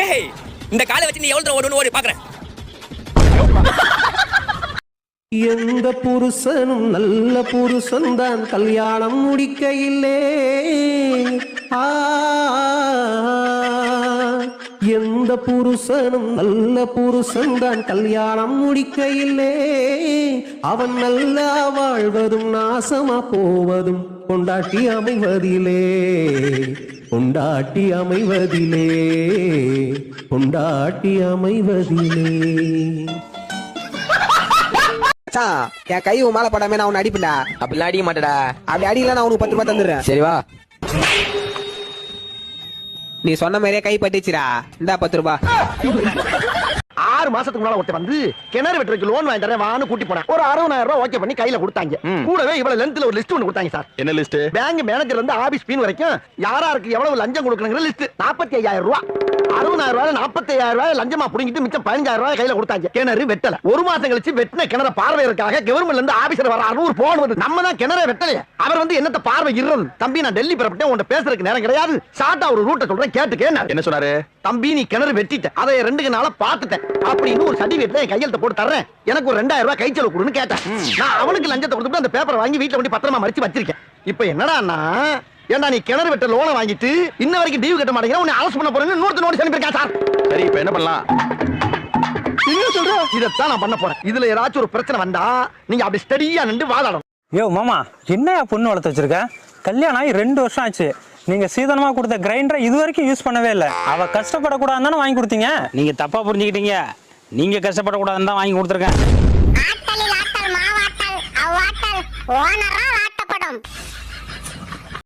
ஏய் இந்த காலை வச்சு நீ எவ்வளவு ஓடுன்னு ஓடி பாக்குறேன். எந்த புருஷனும் நல்ல புருஷன் தான் கல்யாணம் முடிக்கையிலே. எந்த புருஷனும் நல்ல புருஷன் தான் கல்யாணம் முடிக்கையிலே. அவன் நல்லா வாழ்வதும் நாசமா போவதும் கொண்டாட்டி அமைவதிலே. கொண்டாட்டி அமைவதிலே. கொண்டாட்டி அமைவதிலே. என் கை உன் மேல படாம நான் உன்னை அடிப்பேன்டா. அப்படிலாம் அடிக்க மாட்டடா. அப்படி அடிக்கலாம் நான் உனக்கு 10 ரூபாய் தந்துடுறேன். சரி வா. நீ சொன்ன மாதிரியே கை பட்டுச்சுடா. இந்தா 10 ரூபாய். 6 மாசத்துக்கு முன்னால ஒருத்தர் வந்து கிணறு வெட்டுறதுக்கு லோன் வாங்கி தரேன் வான்னு கூட்டி போனேன். ஒரு 60,000 ரூபாய் ஓகே பண்ணி கையில கொடுத்தாங்க. கூடவே இவ்வளவு லென்த்ல ஒரு லிஸ்ட் ஒன்னு கொடுத்தாங்க சார். என்ன லிஸ்ட்? பேங்க் மேனேஜர் வந்து ஆபீஸ் பீன் வரைக்கும் யாராருக்கு எவ்வளவு லஞ்சம் கொடுக்கணுங்கிற லிஸ்ட். 45,000 ரூபாய். 60,000 ரூபாய் 45,000 ரூபாய் லஞ்சமா புடிங்கிட்டு மிச்சம் 15,000 ரூபாய் கையில கொடுத்தாங்க. கிணறு வெட்டல. 1 மாசம் கழிச்சு வெட்டின கிணற பார்வையறதுக்காக கவர்மெண்ட்ல இருந்து ஆபீசர் வர 600 போன் வந்து நம்ம தான் கிணற வெட்டலையே. அவர் வந்து என்னத்த பார்வை இறது. தம்பி நான் டெல்லி புறப்பட்டேன், உன்கிட்ட பேசுறதுக்கு நேரம் கிடையாது. ஷார்ட்டா ஒரு ரூட்டை சொல்றேன் கேட்டுக்கே. என்ன சொன்னாரு? தம்பி நீ கிணறு வெட்டிட்ட, அதை 2 நாளா பாத்துட்டேன் அப்படின்னு ஒரு சர்டிபிகேட்ல என் கையெழுத்து போட்டு தர்றேன், எனக்கு ஒரு 2,000 ரூபாய் கைச்செலவு கொடுன்னு கேட்டேன். நான் அவனுக்கு லஞ்சத்தை கொடுத்துட்டு அந்த பேப்பரை வாங்கி வீட்டுல கொண்டு பத்திரமா மறைச்சு வச்சிருக்கேன். இப்ப என்னடான்னா, ஏண்டா நீ கிணறு வெட்ட லோனை வாங்கிட்டு இன்ன வரைக்கும் டியூ கட்ட மாட்டேங்கிற, உன்னை அரெஸ்ட் பண்ண போறேன்னு இன்னொரு நோட்டீஸ் அனுப்பியிருக்கேன் சார். சரி இப்ப என்ன பண்ணலாம்? என்ன சொல்றேன்? இதைத்தான் நான் பண்ண போறேன். இதுல ஏதாச்சும் ஒரு பிரச்சனை வந்தா நீங்க அப்படி ஸ்டடியா நின்று வாதாடணும். யோ மாமா, என்னையா பொண்ணு வளர்த்து வச்சிருக்க? கல்யாணம் ஆகி 2 வருஷம் ஆச்சு. நீங்க சீதனமா கொடுத்த கிரைண்டரை இது வரைக்கும் யூஸ் பண்ணவே இல்லை. அவ கஷ்டப்படக்கூடாதுன்னு தானே வாங்கி கொடுத்தீங்க. நீங்க தப்பா புரிஞ்சுக்கிட்டீங்க. நீங்க கஷ்டப்படக்கூடாதுன்னு தான் வாங்கி கொடுத்துருக்கேன். ஆட்டலில் ஆட்டல் மாவாட்டல் அவ்வாட்டல் ஓனரா ஆட்டப்படும்.